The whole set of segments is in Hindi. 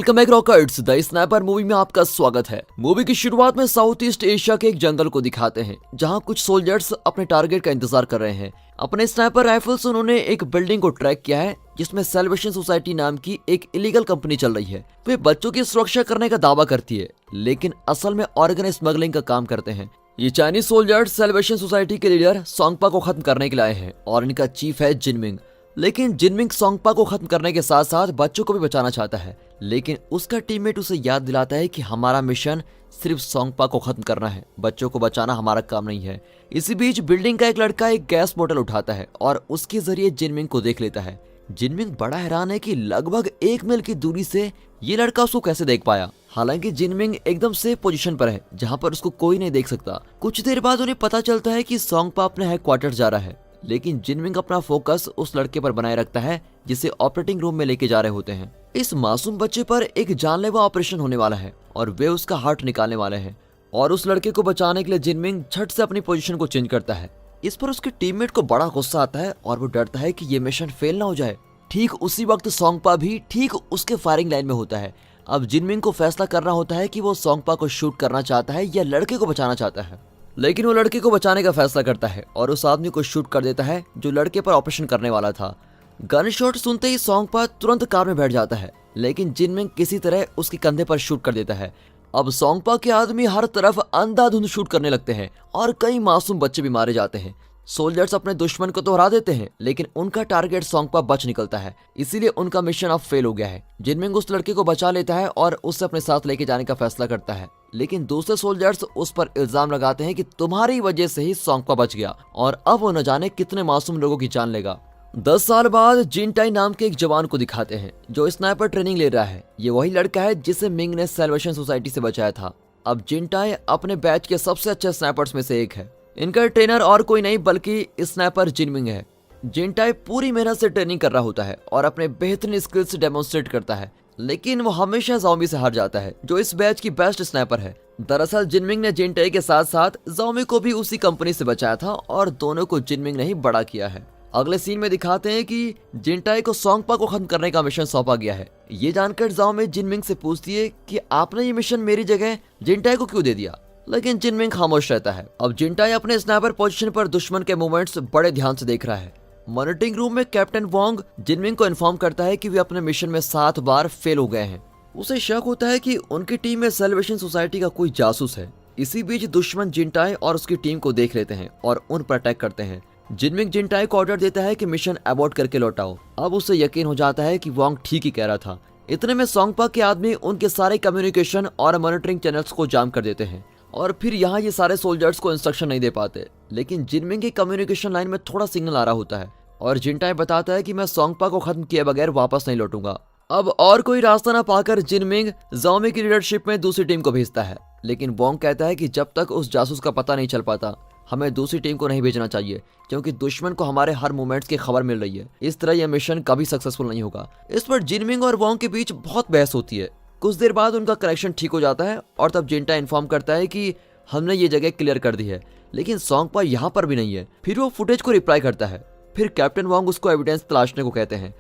Welcome back rockers. The sniper movie में आपका स्वागत है। मूवी की शुरुआत में साउथ ईस्ट एशिया के एक जंगल को दिखाते हैं जहां कुछ सोल्जर्स अपने टारगेट का इंतजार कर रहे हैं। अपने स्नाइपर राइफल से उन्होंने एक बिल्डिंग को ट्रैक किया है जिसमें सेलिब्रेशन सोसाइटी नाम की एक इलीगल कंपनी चल रही है। वे बच्चों की सुरक्षा करने का दावा करती है लेकिन असल में ऑर्गन स्मगलिंग का काम करते हैं। ये चाइनीज सोल्जर्स सेलिब्रेशन सोसाइटी के लीडर सोंगपा को खत्म करने के लिए आए हैं और इनका चीफ है जिनमिंग। लेकिन जिनमिंग सोंगपा को खत्म करने के साथ साथ बच्चों को भी बचाना चाहता है, लेकिन उसका टीममेट उसे याद दिलाता है कि हमारा मिशन सिर्फ सोंगपा को खत्म करना है, बच्चों को बचाना हमारा काम नहीं है। इसी बीच बिल्डिंग का एक लड़का एक गैस बोतल उठाता है और उसके जरिए जिनमिंग को देख लेता है। जिनमिंग बड़ा हैरान है कि लगभग 1 मील की दूरी से ये लड़का उसको कैसे देख पाया। हालांकि जिनमिंग एकदम सेफ पोजीशन पर है जहां पर उसको कोई नहीं देख सकता। कुछ देर बाद उन्हें पता चलता है कि सोंगपा अपने हेडक्वार्टर जा रहा है, लेकिन जिनमिंग अपना फोकस उस लड़के पर बनाए रखता है जिसे ऑपरेटिंग रूम में लेके जा रहे होते हैं। इस मासूम बच्चे पर एक जानलेवा ऑपरेशन होने वाला है और वे उसका हार्ट निकालने वाले हैं और उस लड़के को बचाने के लिए जिनमिंग झट से अपनी पोजीशन को चेंज करता है। इस पर उसके टीममेट को बड़ा गुस्सा आता है और वो डरता है कि ये मिशन फेल ना हो जाए। ठीक उसी वक्त सोंगपा भी ठीक उसके फायरिंग लाइन में होता है। अब जिनमिंग को फैसला करना होता है कि वो सोंगपा को शूट करना चाहता है या लड़के को बचाना चाहता है। लेकिन वो लड़के को बचाने का फैसला करता है और उस आदमी को शूट कर देता है जो लड़के पर ऑपरेशन करने वाला था। गन शॉट सुनते ही सोंगपा तुरंत कार में बैठ जाता है, लेकिन जिनमिंग किसी तरह उसके कंधे पर शूट कर देता है। अब सोंगपा के आदमी हर तरफ अंधाधुंध शूट करने लगते हैं और कई मासूम बच्चे भी मारे जाते हैं। सोल्जर्स अपने दुश्मन को तो हरा देते हैं लेकिन उनका टारगेट सोंगपा बच निकलता है, इसीलिए उनका मिशन अब फेल हो गया है। जिनमिंग उस लड़के को बचा लेता है और उसे अपने साथ लेके जाने का फैसला करता है, लेकिन दूसरे सोल्जर्स उस पर इल्जाम लगाते हैं कि तुम्हारी वजह से ही सोंगपा बच गया और अब वो न जाने कितने मासूम लोगों की जान लेगा। 10 साल बाद जिनटाई नाम के एक जवान को दिखाते हैं जो स्नाइपर ट्रेनिंग ले रहा है। ये वही लड़का है जिसे मिंग ने सेलिब्रेशन सोसाइटी से बचाया था। अब जिनटाई अपने बैच के सबसे अच्छे स्नाइपर्स में से एक है। इनका ट्रेनर और कोई नहीं बल्कि स्नाइपर जिनमिंग है। जिनटाई पूरी मेहनत से ट्रेनिंग कर रहा होता है और अपने बेहतरीन स्किल्स डेमोन्स्ट्रेट करता है, लेकिन वो हमेशा ज़ॉम्बी से हार जाता है जो इस बैच की बेस्ट स्नाइपर है। दरअसल जिनमिंग ने जिनटाई के साथ साथ ज़ॉम्बी को भी उसी कंपनी से बचाया था और दोनों को जिनमिंग ने ही बड़ा किया है। अगले सीन में दिखाते हैं कि जिनटाई को सोंगपा को खत्म करने का मिशन सौंपा गया है। ये जानकर ज़ॉम्बी जिनमिंग से पूछती है कि आपने ये मिशन मेरी जगह जिनटाई को क्यों दे दिया, लेकिन जिनमिंग खामोश रहता है। अब जिनटाई अपने स्नाइपर पोजीशन पर दुश्मन के मूवमेंट्स बड़े ध्यान से देख रहा है। मॉनिटरिंग रूम में कैप्टन वोंग जिनमिंग को इन्फॉर्म करता है कि वे अपने मिशन में 7 बार फेल हो गए हैं। उसे शक होता है कि उनकी टीम में सेलिब्रेशन सोसाइटी का कोई जासूस है। इसी बीच दुश्मन जिनटाई और उसकी टीम को देख लेते हैं और उन पर अटैक करते हैं। जिनमिंग जिनटाई को ऑर्डर देता है कि मिशन अबॉर्ट करके लौटाओ। अब उसे यकीन हो जाता है कि वोंग ठीक ही कह रहा था। इतने में सोंगपा के आदमी उनके सारे कम्युनिकेशन और मॉनिटरिंग चैनल्स को जाम कर देते हैं और फिर यहाँ ये सारे सोल्जर्स को इंस्ट्रक्शन नहीं दे पाते। लेकिन जिनमिंग की कम्युनिकेशन लाइन में थोड़ा सिग्नल आ रहा होता है और जिनटाई बताता है कि मैं सोंगपा को खत्म किए बगैर वापस नहीं लौटूंगा। अब और कोई रास्ता ना पाकर जिनमिंग ज़ॉम्बी की लीडरशिप में दूसरी टीम को भेजता है, लेकिन वोंग कहता है कि जब तक उस जासूस का पता नहीं चल पाता हमें दूसरी टीम को नहीं भेजना चाहिए, क्योंकि दुश्मन को हमारे हर मूवमेंट्स की खबर मिल रही है। इस तरह यह मिशन कभी सक्सेसफुल नहीं होगा। इस पर जिनमिंग और वोंग के बीच बहुत बहस होती है। कुछ देर बाद उनका कनेक्शन ठीक हो जाता है और तब जिनटाई इन्फॉर्म करता है कि हमने ये जगह क्लियर कर दी है, लेकिन सोंगपा यहाँ पर भी नहीं है। फिर वो फुटेज को रिप्लाई करता है। फिर कैप्टन वोंग उसको एविडेंस तलाशने को कहते हैं।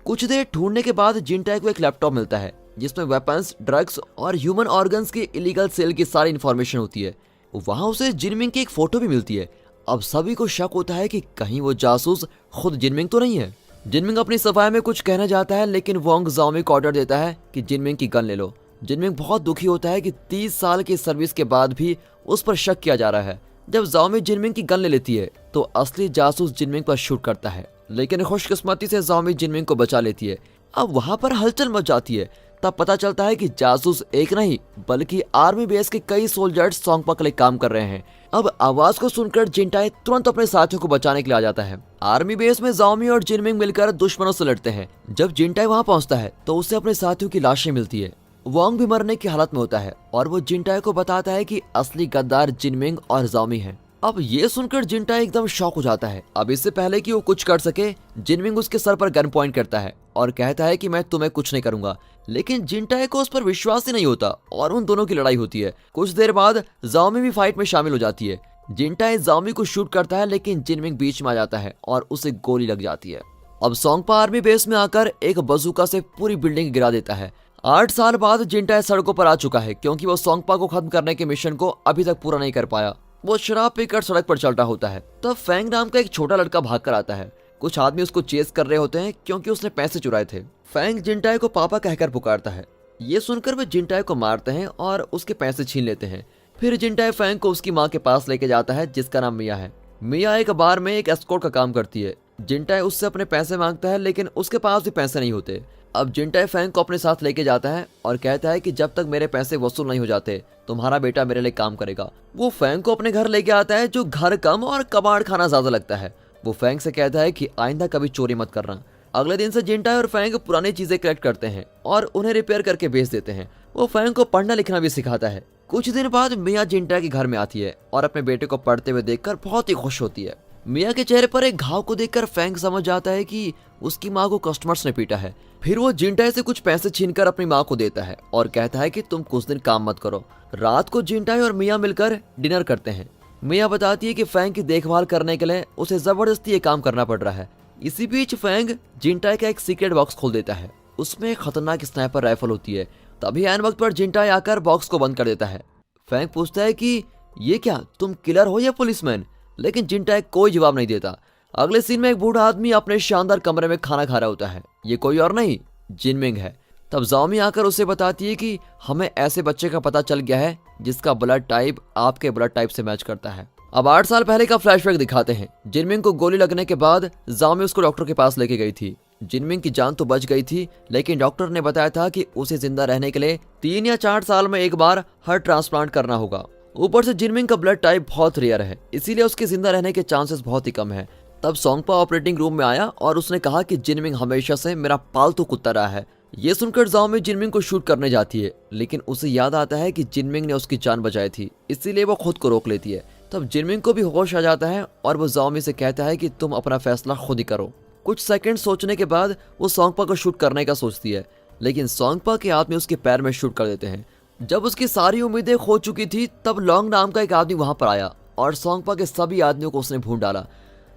कुछ देर ढूंढने के बाद जिनटाई को एक लैपटॉप मिलता है जिसमें वेपन्स, ड्रग्स और ह्यूमन ऑर्गन्स की इलीगल सेल की सारी इन्फॉर्मेशन होती है। वहां उसे जिनमिंग की एक फोटो भी मिलती है। अब सभी को शक होता है कि कहीं वो जासूस खुद जिनमिंग तो नहीं है। जिनमिंग अपनी सफाई में कुछ कहना चाहता है, लेकिन वोंग ज़ॉम्बी को ऑर्डर देता है कि जिनमिंग की गन ले लो। जिनमिंग बहुत दुखी होता है कि 30 साल की सर्विस के बाद भी उस पर शक किया जा रहा है। जब ज़ॉम्बी जिनमिंग की गन ले लेती है तो असली जासूस जिनमिंग पर शूट करता है, लेकिन खुशकिस्मती से ज़ॉम्बी जिनमिंग को बचा लेती है। अब वहां पर हलचल मच जाती है। तब पता चलता है कि जासूस एक नहीं बल्कि आर्मी बेस के कई सोल्जर्स सोंगपा के लिए काम कर रहे हैं। अब आवाज को सुनकर जिनटाई तुरंत अपने साथियों को बचाने के लिए आ जाता है। आर्मी बेस में ज़ॉम्बी और जिनमिंग मिलकर दुश्मनों से लड़ते हैं। जब जिनटाई वहां पहुंचता है तो उसे अपने साथियों की लाशें मिलती है। वोंग भी मरने की हालत में होता है और वो जिनटाई को बताता है कि असली गद्दार जिनमिंग और ज़ॉम्बी हैं। अब ये सुनकर जिनटाई एकदम शॉक हो जाता है। अब इससे पहले कि वो कुछ कर सके जिनमिंग उसके सर पर गन पॉइंट करता है और कहता है कि मैं तुम्हें कुछ नहीं करूंगा, लेकिन जिनटाई को उस पर विश्वास ही नहीं होता और उन दोनों की लड़ाई होती है। कुछ देर बाद ज़ॉम्बी भी फाइट में शामिल हो जाती है। जिनटाई ज़ॉम्बी को शूट करता है, लेकिन जिनमिंग बीच में आ जाता है और उसे गोली लग जाती है। अब सोंगपा आर्मी बेस में आकर एक बजूका से पूरी बिल्डिंग गिरा देता है। 8 साल बाद जिंटाई सड़कों पर आ चुका है क्योंकि वो सोंगपा को खत्म करने के मिशन को अभी तक पूरा नहीं कर पाया। वो शराब पीकर सड़क पर चल रहा होता है। तब फेंग नाम का एक छोटा लड़का भाग कर आता है। कुछ आदमी उसको चेस कर रहे होते हैं क्योंकि उसने पैसे चुराए थे। फेंग जिंटाई को पापा कहकर पुकारता है। ये सुनकर वे जिंटाई को मारते हैं और उसके पैसे छीन लेते हैं। फिर जिंटाई फेंग को उसकी माँ के पास लेके जाता है जिसका नाम मिया है। मिया एक बार में एक एस्कॉर्ट का काम करती है। जिंटाई उससे अपने पैसे मांगता है लेकिन उसके पास भी पैसे नहीं होते। अब जिंटाई फेंग को अपने साथ लेके जाता है और कहता है कि जब तक मेरे पैसे वसूल नहीं हो जाते तुम्हारा बेटा मेरे लिए काम करेगा। वो फेंग को अपने घर लेके आता है जो घर कम और कबाड़ खाना ज्यादा लगता है। वो फेंग से कहता है कि आइंदा कभी चोरी मत करना। अगले दिन से जिंटाई और फेंग पुरानी चीजें कलेक्ट करते हैं और उन्हें रिपेयर करके बेच देते हैं। वो फेंग को पढ़ना लिखना भी सिखाता है। कुछ दिन बाद मिया जिंटाई के घर में आती है और अपने बेटे को पढ़ते हुए देखकर बहुत ही खुश होती है। मिया के चेहरे पर एक घाव को देखकर फेंग समझ जाता है कि उसकी माँ को कस्टमर्स ने पीटा है। फिर वो जिंटाई से कुछ पैसे छीनकर अपनी माँ को देता है और कहता है कि तुम कुछ दिन काम मत करो। रात को जिंटाई और मिया मिलकर डिनर करते हैं। मिया बताती है कि फेंग की देखभाल करने के लिए उसे जबरदस्ती ये काम करना पड़ रहा है। इसी बीच फेंग जिंटाई का एक सीक्रेट बॉक्स खोल देता है। उसमें एक खतरनाक स्नाइपर राइफल होती है। तभी ऐन वक्त पर जिंटाई आकर बॉक्स को बंद कर देता है। फेंग पूछता है कि ये क्या, तुम किलर हो या पुलिसमैन? लेकिन जिंटाई कोई जवाब नहीं देता। अगले सीन में एक बूढ़ा आदमी अपने शानदार कमरे में खाना खा रहा होता है। ये कोई और नहीं जिनमिंग है। तब जाओमी आकर उसे बताती है कि हमें ऐसे बच्चे का पता चल गया है जिसका ब्लड टाइप आपके ब्लड टाइप से मैच करता है। अब 8 साल पहले का फ्लैशबैक दिखाते हैं। जिनमिंग को गोली लगने के बाद जाओमी उसको डॉक्टर के पास लेके गई थी। जिनमिंग की जान तो बच गई थी लेकिन डॉक्टर ने बताया था कि उसे जिंदा रहने के लिए 3 या 4 साल में एक बार हार्ट ट्रांसप्लांट करना होगा। ऊपर से जिनमिंग का ब्लड टाइप बहुत रेयर है, इसीलिए उसके जिंदा रहने के चांसेस बहुत ही कम है। तब सोंगपा ऑपरेटिंग रूम में आया और उसने कहा कि जिनमिंग हमेशा से मेरा पालतू कुत्ता रहा है। ये सुनकर जाओमी जिनमिंग को शूट करने जाती है लेकिन उसे याद आता है कि जिनमिंग ने उसकी जान बचाई थी, इसीलिए वो खुद को रोक लेती है। तब जिनमिंग को भी होश आ जाता है और वो जाओमी से कहता है कि तुम अपना फैसला खुद ही करो। कुछ सेकंड सोचने के बाद वो सोंगपा को शूट करने का सोचती है लेकिन सोंगपा के आदमी उसके पैर में शूट कर देते हैं। जब उसकी सारी उम्मीदें खो चुकी थी तब लॉन्ग नाम का एक आदमी वहां पर आया और सोंगपा के सभी आदमियों को उसने भून डाला।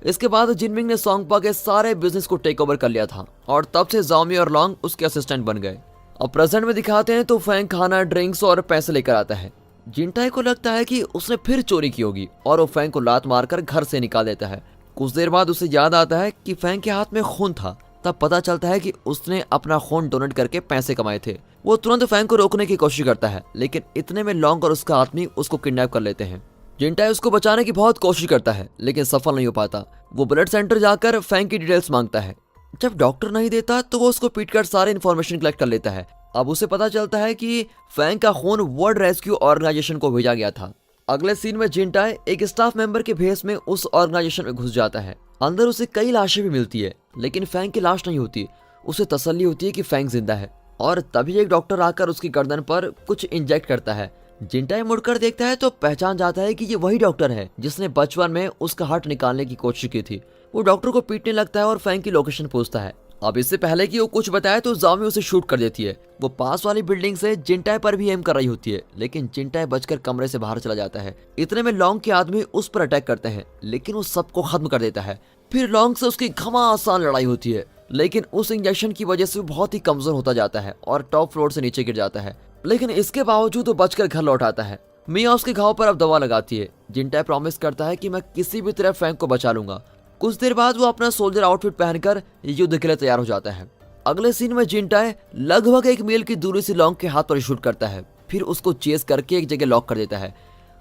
इसके बाद जिनमिंग ने सोंगपा के सारे बिजनेस को टेक ओवर कर लिया था और तब से जाओमी और लॉन्ग उसके असिस्टेंट बन गए। अब प्रेजेंट में दिखाते हैं तो फेंग खाना, ड्रिंक्स और पैसे लेकर आता है। जिंटाई को लगता है कि उसने फिर चोरी की होगी और वो फेंग को लात मारकर घर से निकाल देता है। कुछ देर बाद उसे याद आता है कि फेंग के हाथ में खून था। तब पता चलता है कि उसने अपना खून डोनेट करके पैसे कमाए थे। वो तुरंत फेंग को रोकने की कोशिश करता है लेकिन इतने में लॉन्ग और उसका आदमी उसको किडनैप कर लेते हैं। जिंटाई उसको बचाने की बहुत कोशिश करता है लेकिन सफल नहीं हो पाता। वो ब्लड सेंटर जाकर फेंग की डिटेल्स मांगता है। जब डॉक्टर नहीं देता तो वो उसको पीटकर सारी इन्फॉर्मेशन कलेक्ट कर लेता है। अब उसे पता चलता है कि फेंग का खून वर्ल्ड रेस्क्यू ऑर्गेनाइजेशन को भेजा गया था। अगले सीन में जिंटाई एक स्टाफ मेंबर के भेस में उस ऑर्गेनाइजेशन में घुस जाता है। अंदर उसे कई लाशें भी मिलती है लेकिन फेंग की लाश नहीं होती। उसे तसल्ली होती है कि फेंग जिंदा है और तभी एक डॉक्टर आकर उसकी गर्दन पर कुछ इंजेक्ट करता है। जिंटाई मुड़कर देखता है तो पहचान जाता है कि ये वही डॉक्टर है जिसने बचपन में उसका हार्ट निकालने की कोशिश की थी। वो डॉक्टर को पीटने लगता है और फेंग की लोकेशन पूछता है। अब इससे पहले कि वो कुछ बताए तो जाओमी उसे शूट कर देती है। वो पास वाली बिल्डिंग से जिंटाई पर भी एम कर रही होती है लेकिन जिंटाई बचकर कमरे से बाहर चला जाता है। इतने में लॉन्ग के आदमी उस पर अटैक करते हैं लेकिन वो सबको खत्म कर देता है। फिर लॉन्ग से उसकी घमासान लड़ाई होती है लेकिन उस इंजेक्शन की वजह से वो बहुत ही कमजोर होता जाता है और टॉप फ्लोर से नीचे गिर जाता है। लेकिन इसके बावजूद वो बचकर घर लौट आता है। मिया उसके घाव पर अब दवा लगाती है। जिंटाई प्रॉमिस करता है कि मैं किसी भी तरह फेंग को बचा लूंगा। कुछ देर बाद वो अपना सोल्जर आउटफिट पहनकर युद्ध के लिए तैयार हो जाता है। अगले सीन में जिंटाई लगभग 1 मील की दूरी से लॉन्ग के हाथ पर शूट करता है। फिर उसको चेस करके एक जगह लॉक कर देता है।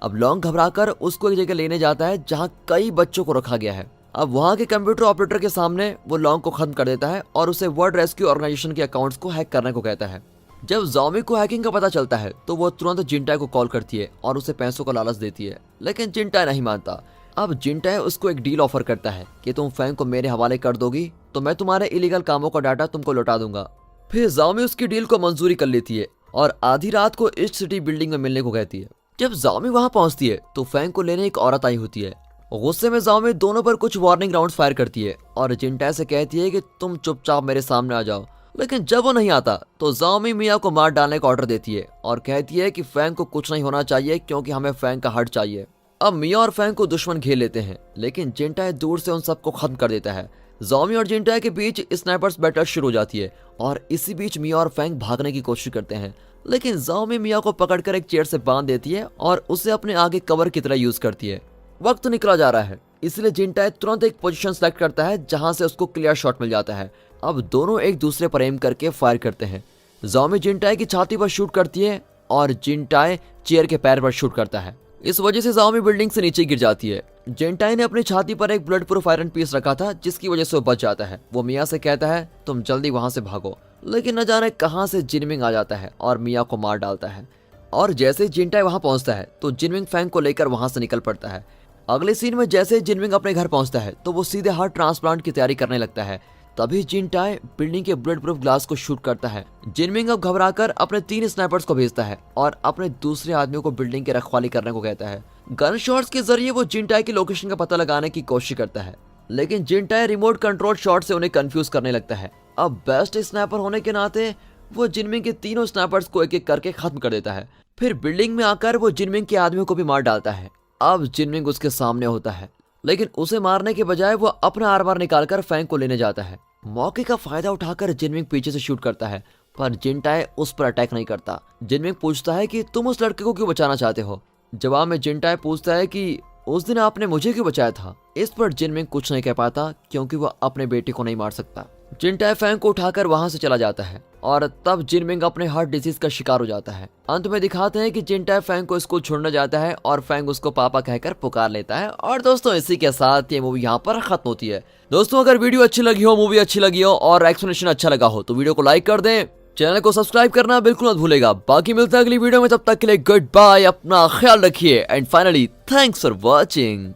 अब लॉन्ग घबराकर उसको एक जगह लेने जाता है जहाँ कई बच्चों को रखा गया है। अब वहाँ के कंप्यूटर ऑपरेटर के सामने वो लॉन्ग को खत्म कर देता है और उसे वर्ल्ड रेस्क्यू ऑर्गेनाइजेशन के अकाउंट्स को हैक करने को कहता है। जब जाओमी को हैकिंग का पता चलता है तो वो तुरंत जिंटाई को कॉल करती है और उसे पैसों का लालच देती है लेकिन जिंटाई नहीं मानता। अब जिंटाई उसको एक डील ऑफर करता है कि तुम फेंग को मेरे हवाले कर दोगी तो मैं तुम्हारे इलीगल कामों का डाटा तुमको लौटा दूंगा। फिर जाओमी उसकी डील को मंजूरी कर लेती है और आधी रात को ईस्ट सिटी बिल्डिंग में मिलने को कहती है। जब जाओमी वहां पहुंचती है तो फेंग को लेने एक औरत आई होती है। गुस्से में जाओमी दोनों पर कुछ वार्निंग राउंड्स फायर करती है और जिंटाई से कहती है कि तुम चुपचाप मेरे सामने आ जाओ। लेकिन जब वो नहीं आता तो जाओमी मिया को मार डालने का ऑर्डर देती है और कहती है कि फेंग को कुछ नहीं होना चाहिए क्योंकि हमें फेंग का हार्ट चाहिए। अब मिया और फेंग को दुश्मन घेर लेते हैं लेकिन जिंटाई दूर से उन सबको खत्म कर देता है। ज़ॉमी और जिनटाई के बीच स्नाइपर्स बैटल शुरू हो जाती है और इसी बीच मिया और फैंग भागने की कोशिश करते हैं, लेकिन ज़ॉमी मिया को पकड़कर एक चेयर से बांध देती है और उसे अपने आगे कवर की तरह यूज करती है। वक्त निकला जा रहा है, इसलिए जिनटाई तुरंत एक पोजीशन सेलेक्ट करता है जहां से उसको क्लियर शॉट मिल जाता है। अब दोनों एक दूसरे पर एम करके फायर करते हैं। ज़ॉमी जिनटाई की छाती पर शूट करती है और जिनटाई चेयर के पैर पर शूट करता है। इस वजह से ज़ॉमी बिल्डिंग से नीचे गिर जाती है। जिनटाई ने अपनी छाती पर एक बुलेट प्रूफ आयरन पीस रखा था, जिसकी वजह से वो बच जाता है। वो मिया से कहता है तुम जल्दी वहां से भागो, लेकिन न जाने कहां से जिनमिंग आ जाता है और मिया को मार डालता है। और जैसे जिनटाई वहां पहुंचता है तो जिनमिंग फैंग को लेकर वहां से निकल पड़ता है। अगले सीन में जैसे जिनमिंग अपने घर पहुंचता है तो वो सीधे हार्ट ट्रांसप्लांट की तैयारी करने लगता है। तभी जिनटाई बिल्डिंग के बुलेट प्रूफ ग्लास को शूट करता है। जिनमिंग अब घबराकर अपने 3 स्नाइपर्स को भेजता है और अपने दूसरे आदमियों को बिल्डिंग की रखवाली करने को कहता है। गन शॉट्स के जरिए वो जिनटाई की लोकेशन का पता लगाने की कोशिश करता है, लेकिन जिनटाई रिमोट कंट्रोल शॉट से उन्हें कंफ्यूज करने लगता है। अब बेस्ट स्नाइपर होने के नाते वो जिनमिंग के तीनों स्नाइपर्स को एक एक करके खत्म कर देता है। फिर बिल्डिंग में आकर वो जिनमिंग के आदमियों को भी मार डालता है। अब जिनमिंग उसके सामने होता है, लेकिन उसे मारने के बजाय वो अपना आर्मर निकालकर फैंग को लेने जाता है। मौके का फायदा उठाकर जिनमिंग पीछे से शूट करता है, पर जिनटाई उस पर अटैक नहीं करता। जिनमिंग पूछता है कि तुम उस लड़के को क्यों बचाना चाहते हो। जवाब में जिनटाई पूछता है कि उस दिन आपने मुझे क्यों बचाया था। इस पर जिनमिंग कुछ नहीं कह पाता क्योंकि वह अपने बेटे को नहीं मार सकता। जिनटाई फैंग को उठाकर वहां से चला जाता है और तब जिनमिंग अपने हार्ट डिजीज का शिकार हो जाता है। अंत में दिखाते हैं कि जिनटाई फैंग को स्कूल छोड़ने जाता है और फैंग उसको पापा कहकर पुकार लेता है। और दोस्तों इसी के साथ ये मूवी यहाँ पर खत्म होती है। दोस्तों अगर वीडियो अच्छी लगी हो, मूवी अच्छी लगी हो और एक्सप्लेनेशन अच्छा लगा हो तो वीडियो को लाइक कर दें, चैनल को सब्सक्राइब करना बिल्कुल मत भूलेगा। बाकी मिलता है अगली वीडियो में, तब तक के लिए गुड बाय, अपना ख्याल रखिए and finally thanks for watching.